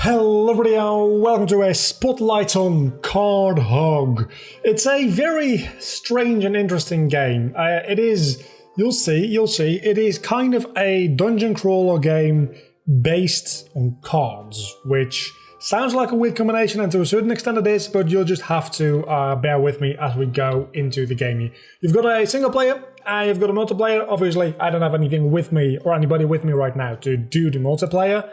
Hello everybody, welcome to a spotlight on Card Hog. It's a very strange and interesting game. It is, you'll see, it is kind of a dungeon crawler game based on cards, which sounds like a weird combination, and to a certain extent it is, but you'll just have to bear with me as we go into the game. You've got a single player, and you've got a multiplayer. Obviously, I don't have anything with me, or anybody with me right now to do the multiplayer.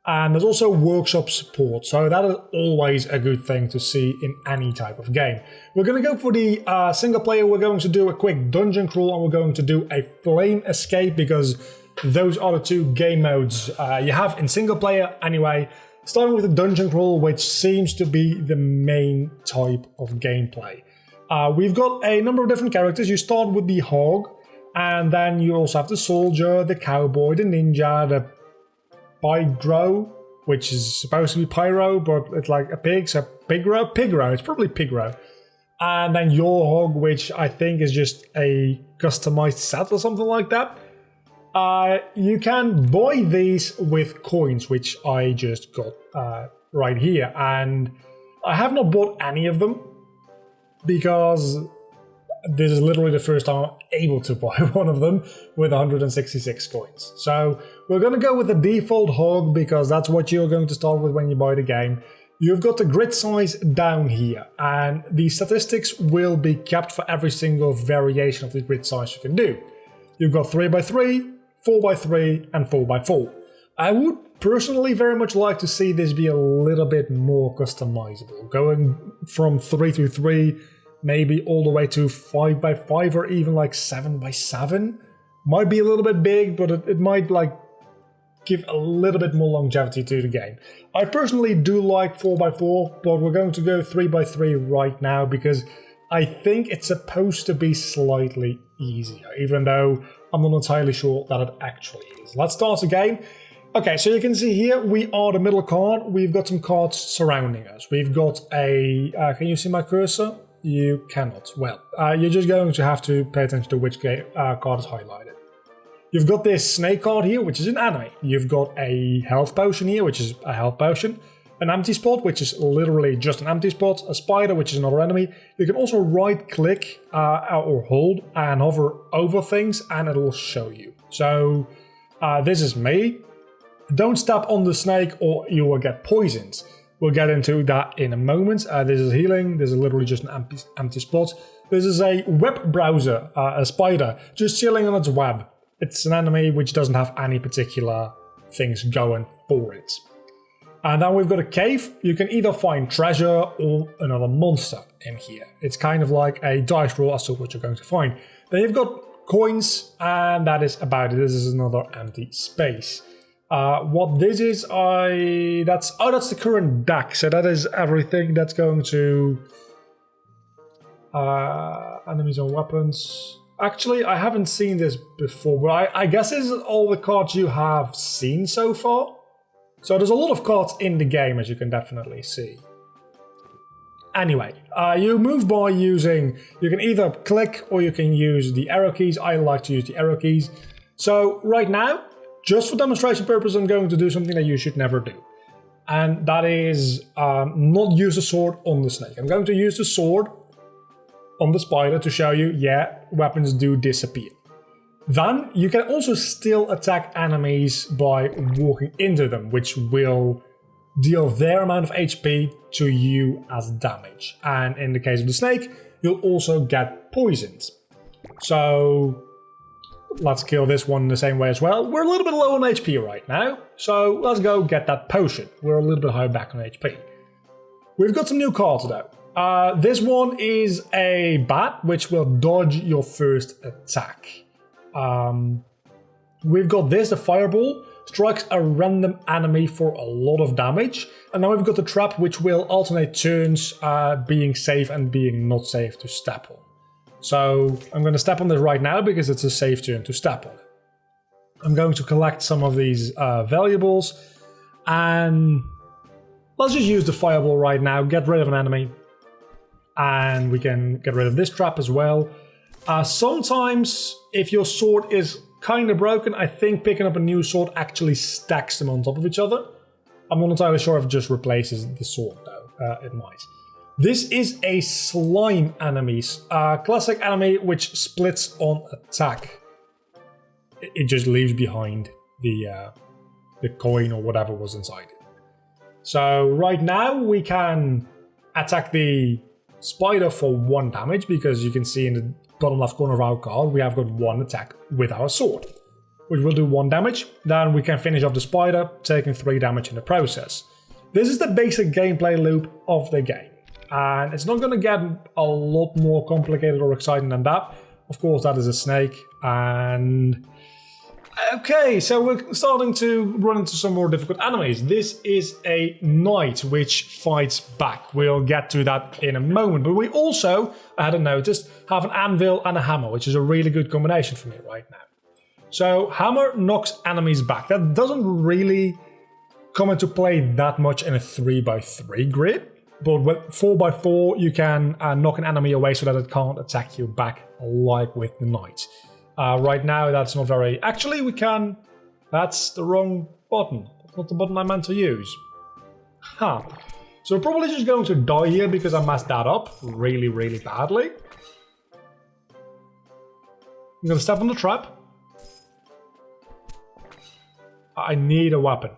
And there's also workshop support, so that is always a good thing to see in any type of game. We're going to go for the single player. We're going to do a quick dungeon crawl, and we're going to do a flame escape, because those are the two game modes you have in single player anyway. Starting with the dungeon crawl, which seems to be the main type of gameplay. We've got a number of different characters. You start with the hog, and then you also have the soldier, the cowboy, the ninja, the Pygro, which is supposed to be pyro, but it's like a pig, so Pigro, it's probably Pigro. And then your hog, which I think is just a customized set or something like that. You can buy these with coins, which I just got right here. And I have not bought any of them, because this is literally the first time I'm able to buy one of them with 166 coins. So we're going to go with the default hog, because that's what you're going to start with when you buy the game. You've got the grid size down here, and the statistics will be kept for every single variation of the grid size you can do. You've got 3x3, 4x3 and 4x4. I would personally very much like to see this be a little bit more customizable, going from 3x3 maybe all the way to 5x5 or even like 7x7. Might be a little bit big, but it might like give a little bit more longevity to the game. I personally do like 4x4, but we're going to go 3x3 right now, because I think it's supposed to be slightly easier, even though I'm not entirely sure that it actually is. Let's start the game. Okay, so you can see here we are the middle card. We've got some cards surrounding us. We've got a... can you see my cursor? You cannot. Well, you're just going to have to pay attention to which card is highlighted. You've got this snake card here, which is an enemy. You've got a health potion here, which is a health potion. An empty spot, which is literally just an empty spot. A spider, which is another enemy. You can also right-click or hold and hover over things, and it will show you. So this is me. Don't step on the snake or you will get poisoned. We'll get into that in a moment. This is healing. This is literally just an empty spot. This is a web browser, a spider, just chilling on its web. It's an enemy which doesn't have any particular things going for it. And then we've got a cave. You can either find treasure or another monster in here. It's kind of like a dice roll as to what you're going to find. Then you've got coins, and that is about it. This is another empty space. What this is, that's the current deck. So that is everything that's going to enemies and weapons. Actually, I haven't seen this before, but I guess this is all the cards you have seen so far. So there's a lot of cards in the game, as you can definitely see. Anyway, you move by using, you can either click or you can use the arrow keys. I like to use the arrow keys. So right now, just for demonstration purpose, I'm going to do something that you should never do. And that is not use the sword on the snake. I'm going to use the sword on the spider to show you, yeah, weapons do disappear. Then you can also still attack enemies by walking into them, which will deal their amount of HP to you as damage. And in the case of the snake, you'll also get poisoned. So let's kill this one in the same way as well. We're a little bit low on HP right now, so let's go get that potion. We're a little bit high back on HP. We've got some new cards though. This one is a bat, which will dodge your first attack. We've got this, the fireball, strikes a random enemy for a lot of damage. And then we've got the trap, which will alternate turns, being safe and being not safe to step on. So I'm going to step on this right now because it's a safe turn to step on it. I'm going to collect some of these valuables, and let's just use the fireball right now, get rid of an enemy, and we can get rid of this trap as well. Sometimes if your sword is kind of broken, I think picking up a new sword actually stacks them on top of each other. I'm not entirely sure if it just replaces the sword though, it might. This is a slime enemy, classic enemy which splits on attack. It just leaves behind the coin or whatever was inside it. So right now we can attack the spider for 1 damage, because you can see in the bottom left corner of our card we have got 1 attack with our sword, which will do 1 damage. Then we can finish off the spider, taking 3 damage in the process. This is the basic gameplay loop of the game, and it's not going to get a lot more complicated or exciting than that. Of course, that is a snake, and okay, so we're starting to run into some more difficult enemies. This is a knight which fights back. We'll get to that in a moment. But we also, I hadn't noticed, have an anvil and a hammer, which is a really good combination for me right now. So hammer knocks enemies back. That doesn't really come into play that much in a 3x3 grid. But with 4x4, you can knock an enemy away so that it can't attack you back like with the knight. Right now, that's not very... Actually, we can... That's the wrong button. That's not the button I meant to use. Huh. So we're probably just going to die here because I messed that up really, really badly. I'm going to step on the trap. I need a weapon.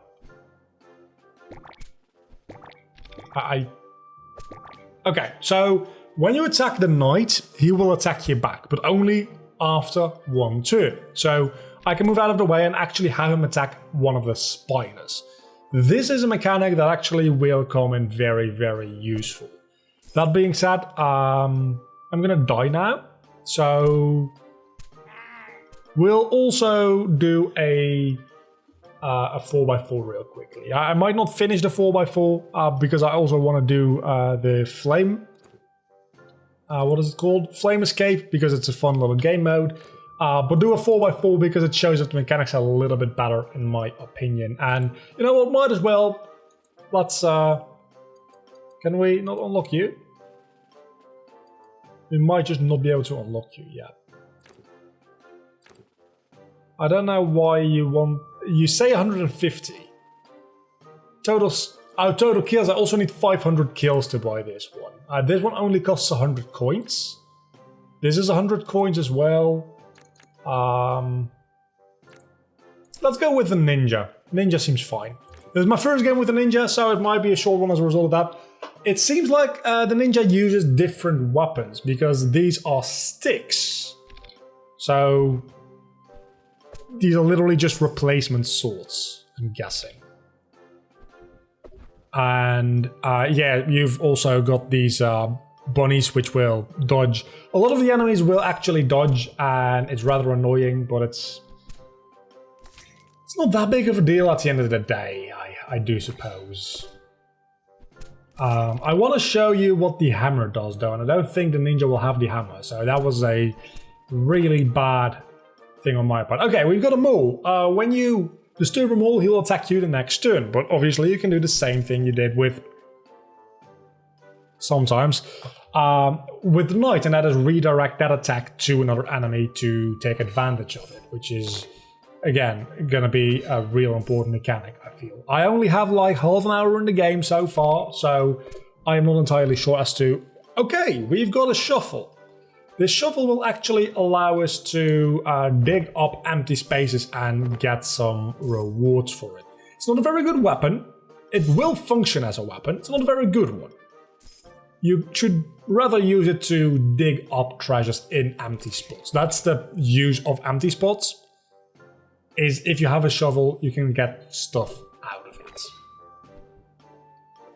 Okay, so when you attack the knight, he will attack you back, but only after 1 turn. So I can move out of the way and actually have him attack one of the spiders. This is a mechanic that actually will come in very, very useful. That being said, I'm gonna die now. So we'll also do a 4x4 real quickly. I might not finish the 4x4 because I also want to do the flame. What is it called? Flame Escape, because it's a fun little game mode. But do a 4x4 because it shows that the mechanics are a little bit better, in my opinion. And you know what? Might as well. Let's. Can we not unlock you? We might just not be able to unlock you yet. I don't know why you want. You say 150 total kills. I also need 500 kills to buy this one. This one only costs 100 coins. This is 100 coins as well. Let's go with the ninja. Ninja seems fine. This is my first game with the ninja, so it might be a short one as a result of that. It seems like the ninja uses different weapons because these are sticks. So these are literally just replacement swords, I'm guessing. And yeah, you've also got these bunnies which will dodge. A lot of the enemies will actually dodge, and it's rather annoying, but it's not that big of a deal at the end of the day, I do suppose. I want to show you what the hammer does though, and I don't think the ninja will have the hammer, so that was a really bad thing on my part. Okay, we've got a mole. When you disturb a mole, he will attack you the next turn, but obviously you can do the same thing you did with sometimes with the knight, and that is redirect that attack to another enemy to take advantage of it, which is again gonna be a real important mechanic, I feel. I only have like half an hour in the game so far, so I'm not entirely sure as to... Okay, we've got a shuffle. This shuffle will actually allow us to dig up empty spaces and get some rewards for it. It's not a very good weapon. It will function as a weapon. It's not a very good one. You should rather use it to dig up treasures in empty spots. That's the use of empty spots. Is if you have a shovel, you can get stuff out of it.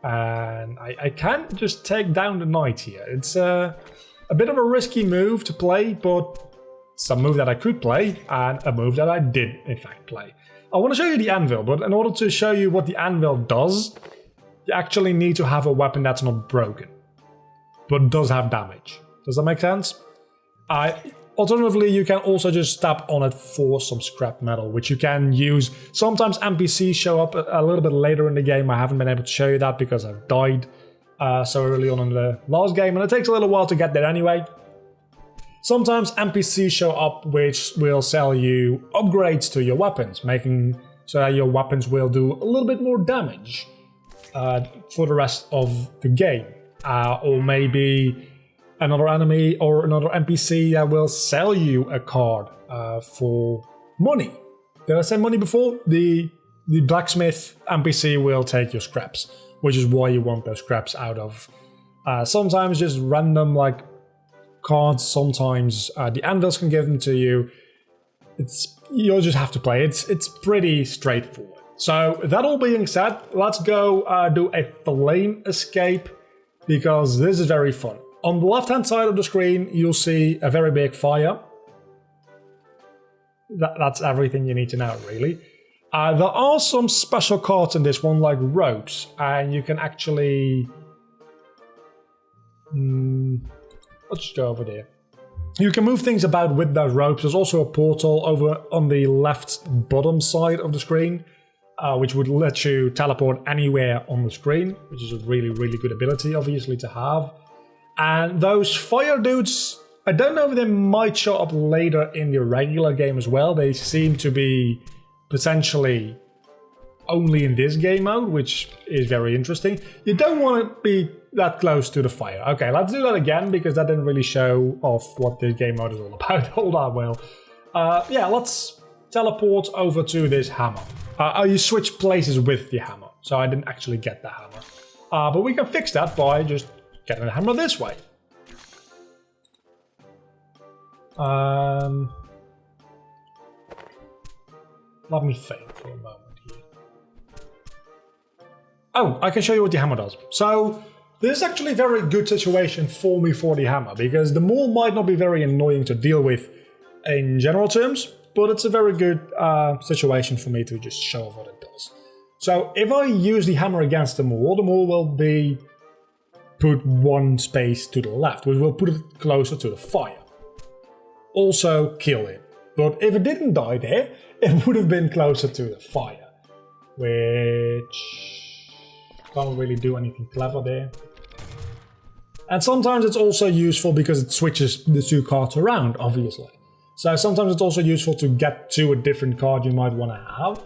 And I can't just take down the knight here. It's a bit of a risky move to play, but it's a move that I could play, and a move that I did, in fact, play. I want to show you the anvil, but in order to show you what the anvil does, you actually need to have a weapon that's not broken, but does have damage. Does that make sense? Alternatively, you can also just tap on it for some scrap metal, which you can use. Sometimes NPCs show up a little bit later in the game. I haven't been able to show you that because I've died so early on in the last game, and it takes a little while to get there anyway. Sometimes NPCs show up which will sell you upgrades to your weapons, making so that your weapons will do a little bit more damage for the rest of the game. Or maybe another enemy or another NPC that will sell you a card for money. Did I say money before? The blacksmith NPC will take your scraps, which is why you want those scraps out of sometimes just random like cards, sometimes the anvils can give them to you. You'll just have to play. It's pretty straightforward. So that all being said, let's go do a flame escape, because this is very fun. On the left hand side of the screen you'll see a very big fire. That's everything you need to know, really. There are some special cards in this one, like ropes, and you can actually... let's just go over there. You can move things about with those ropes. There's also a portal over on the left bottom side of the screen, which would let you teleport anywhere on the screen, which is a really, really good ability, obviously, to have. And those fire dudes, I don't know if they might show up later in the regular game as well. They seem to be potentially only in this game mode, which is very interesting. You don't want to be that close to the fire. Okay, let's do that again, because that didn't really show off what this game mode is all about. Hold on, well. Yeah, let's teleport over to this hammer. You switch places with the hammer, so I didn't actually get the hammer. But we can fix that by just getting the hammer this way. Let me think for a moment here. Oh, I can show you what the hammer does. So this is actually a very good situation for me for the hammer, because the maul might not be very annoying to deal with in general terms, but it's a very good situation for me to just show what it does. So if I use the hammer against the maul will be put one space to the left, which will put it closer to the fire. Also kill it. But if it didn't die there, it would have been closer to the fire, which can't really do anything clever there. And sometimes it's also useful because it switches the two cards around, obviously. So sometimes it's also useful to get to a different card you might want to have.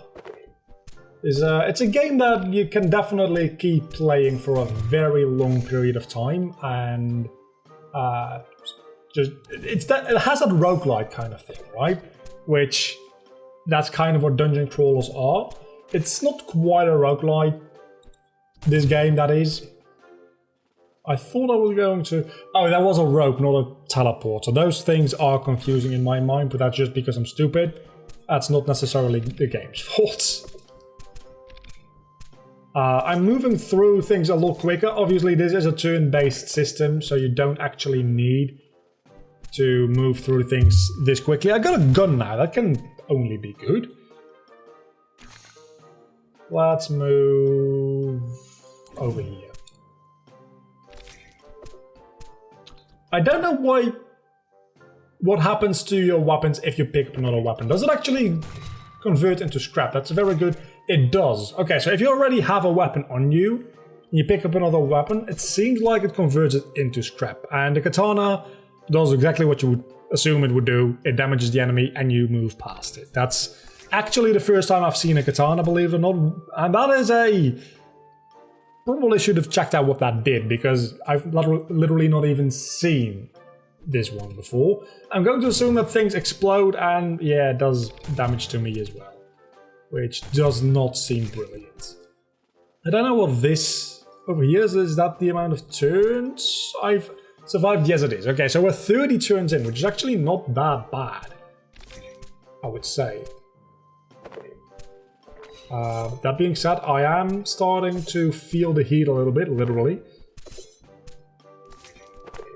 It's a game that you can definitely keep playing for a very long period of time, and it has that roguelike kind of thing, right? Which that's kind of what dungeon crawlers are. It's not quite a roguelike, this game, that is. I thought I was going to... Oh, that was a rope, not a teleporter. Those things are confusing in my mind, but that's just because I'm stupid. That's not necessarily the game's fault. I'm moving through things a lot quicker. Obviously, this is a turn-based system, so you don't actually need to move through things this quickly. I got a gun now. That can only be good. Let's move over here. I don't know what happens to your weapons if you pick up another weapon. Does it actually convert into scrap? That's very good. It does. Okay, so if you already have a weapon on you, and you pick up another weapon, it seems like it converts it into scrap. And the katana does exactly what you would assume it would do. It damages the enemy and you move past it. That's actually the first time I've seen a katana, believe it or not. And that is a... Probably should have checked out what that did, because I've literally not even seen this one before. I'm going to assume that things explode, and yeah, it does damage to me as well, which does not seem brilliant. I don't know what this over here is. Is that the amount of turns I've survived? Yes, it is. Okay, so we're 30 turns in, which is actually not that bad, I would say. That being said, I am starting to feel the heat a little bit, literally.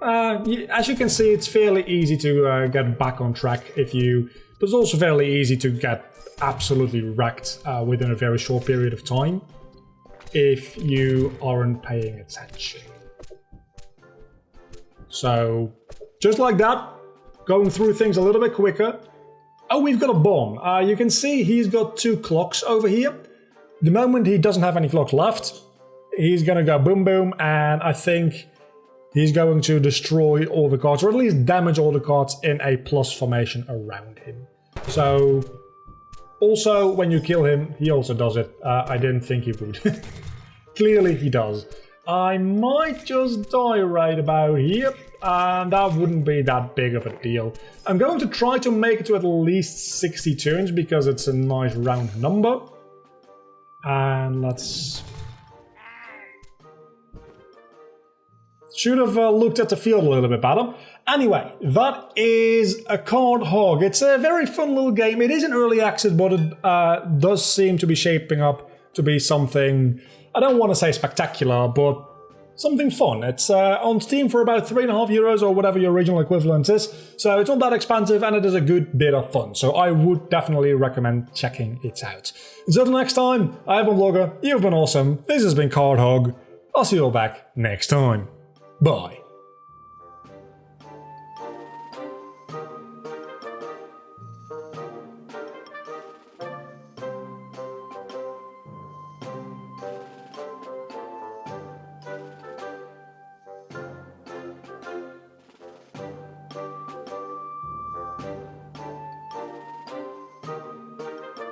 As you can see, it's fairly easy to get back on track but it's also fairly easy to get absolutely wrecked within a very short period of time if you aren't paying attention. So, just like that, going through things a little bit quicker. Oh, we've got a bomb. You can see he's got 2 clocks over here. The moment he doesn't have any clocks left, he's going to go boom boom, and I think he's going to destroy all the cards, or at least damage all the cards in a plus formation around him. So Also, when you kill him, he also does it. I didn't think he would. Clearly he does. I might just die right about here, and that wouldn't be that big of a deal. I'm going to try to make it to at least 60 turns because it's a nice round number. And let's... Should have looked at the field a little bit better. Anyway, that is a Card Hog. It's a very fun little game. It is an early access, but it does seem to be shaping up to be something, I don't want to say spectacular, but something fun. It's on Steam for about €3.50 or whatever your original equivalent is. So it's not that expensive and it is a good bit of fun. So I would definitely recommend checking it out. Until next time, I've been Vlogger, you've been awesome, this has been Card Hog. I'll see you all back next time. Bye.